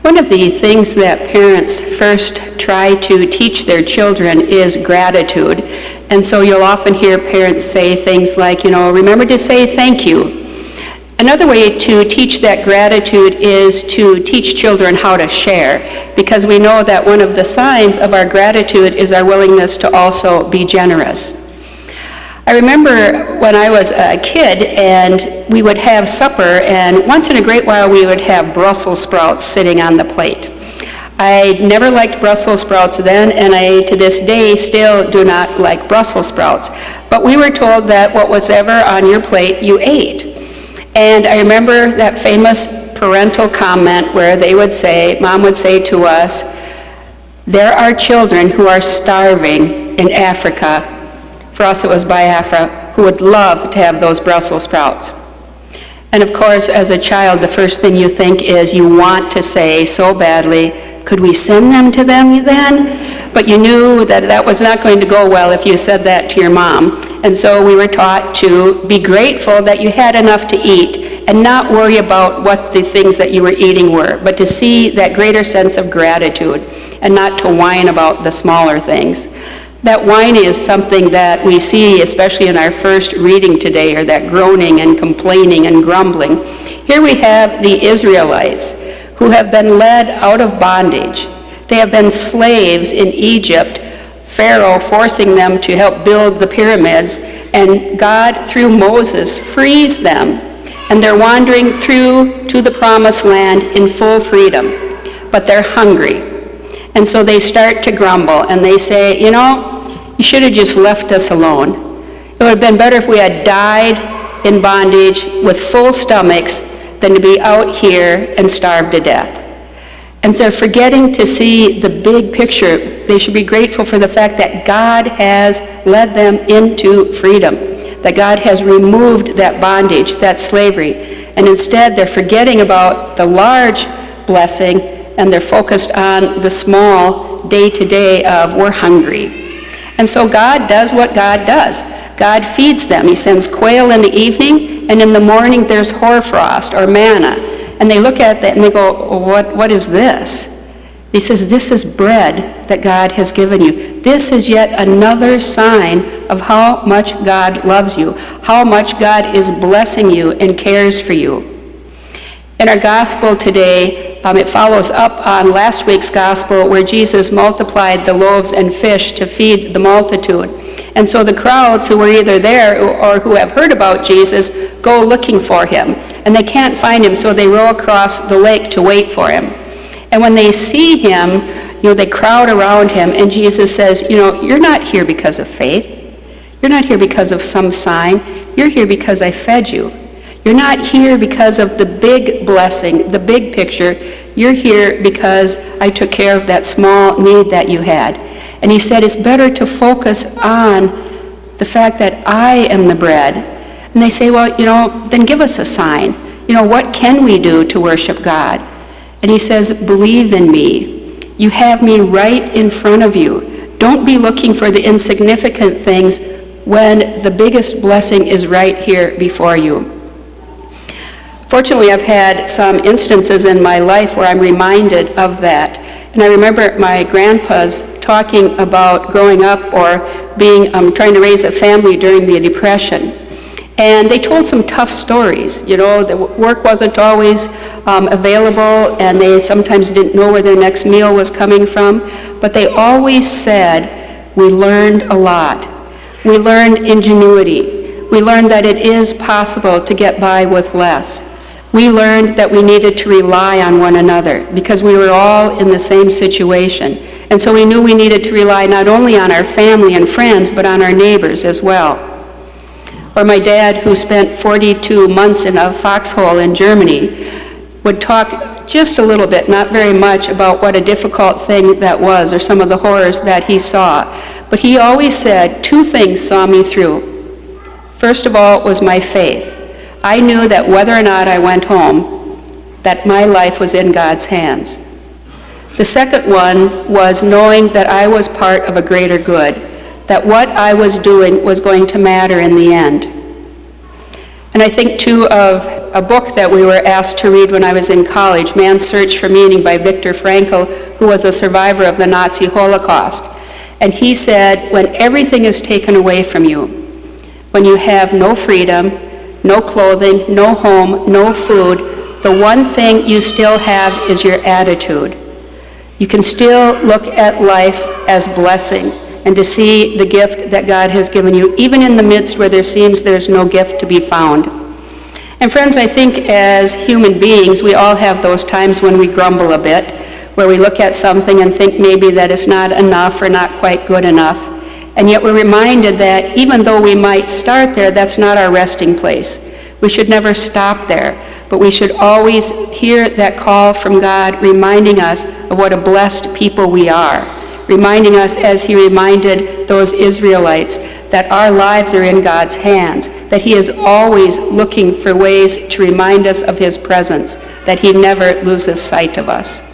One of the things that parents first try to teach their children is gratitude. And so you'll often hear parents say things like, remember to say thank you. Another way to teach that gratitude is to teach children how to share, because we know that one of the signs of our gratitude is our willingness to also be generous. I remember when I was a kid and we would have supper, and once in a great while we would have Brussels sprouts sitting on the plate. I never liked Brussels sprouts then, and I to this day still do not like Brussels sprouts. But we were told that what was ever on your plate you ate. And I remember that famous parental comment where Mom would say to us, there are children who are starving in Africa. For us it was Biafra, who would love to have those Brussels sprouts. And of course, as a child, the first thing you think is you want to say so badly, could we send them to them then? But you knew that that was not going to go well if you said that to your mom. And so we were taught to be grateful that you had enough to eat and not worry about what the things that you were eating were, but to see that greater sense of gratitude and not to whine about the smaller things. That whine is something that we see, especially in our first reading today, or that groaning and complaining and grumbling. Here we have the Israelites who have been led out of bondage. They have been slaves in Egypt, Pharaoh forcing them to help build the pyramids, and God, through Moses, frees them. And they're wandering through to the promised land in full freedom, but they're hungry. And so they start to grumble, and they say, you should have just left us alone. It would have been better if we had died in bondage with full stomachs than to be out here and starve to death. And so forgetting to see the big picture, they should be grateful for the fact that God has led them into freedom, that God has removed that bondage, that slavery. And instead, they're forgetting about the large blessing, and they're focused on the small day-to-day of we're hungry. And so God does what God does. God feeds them. He sends quail in the evening, and in the morning there's hoarfrost or manna. And they look at that and they go, what is this? He says, this is bread that God has given you. This is yet another sign of how much God loves you, how much God is blessing you and cares for you. In our gospel today, it follows up on last week's gospel where Jesus multiplied the loaves and fish to feed the multitude. And so the crowds who were either there or who have heard about Jesus go looking for him. And they can't find him, so they row across the lake to wait for him. And when they see him, they crowd around him, and Jesus says, you're not here because of faith. You're not here because of some sign. You're here because I fed you. You're not here because of the big blessing, the big picture. You're here because I took care of that small need that you had. And he said, it's better to focus on the fact that I am the bread. And they say, well, then give us a sign. What can we do to worship God? And he says, believe in me. You have me right in front of you. Don't be looking for the insignificant things when the biggest blessing is right here before you. Fortunately, I've had some instances in my life where I'm reminded of that. And I remember my grandpa's talking about growing up or being trying to raise a family during the Depression. And they told some tough stories. The work wasn't always available, and they sometimes didn't know where their next meal was coming from. But they always said, we learned a lot. We learned ingenuity. We learned that it is possible to get by with less. We learned that we needed to rely on one another because we were all in the same situation. And so we knew we needed to rely not only on our family and friends, but on our neighbors as well. Or my dad, who spent 42 months in a foxhole in Germany, would talk just a little bit, not very much, about what a difficult thing that was or some of the horrors that he saw. But he always said, two things saw me through. First of all was my faith. I knew that whether or not I went home, that my life was in God's hands. The second one was knowing that I was part of a greater good, that what I was doing was going to matter in the end. And I think, too, of a book that we were asked to read when I was in college, Man's Search for Meaning by Viktor Frankl, who was a survivor of the Nazi Holocaust. And he said, when everything is taken away from you, when you have no freedom, no clothing, no home, no food, the one thing you still have is your attitude. You can still look at life as blessing and to see the gift that God has given you, even in the midst where there seems there's no gift to be found. And friends, I think as human beings, we all have those times when we grumble a bit, where we look at something and think maybe that it's not enough or not quite good enough. And yet we're reminded that even though we might start there, that's not our resting place. We should never stop there, but we should always hear that call from God reminding us of what a blessed people we are, reminding us, as he reminded those Israelites, that our lives are in God's hands, that he is always looking for ways to remind us of his presence, that he never loses sight of us.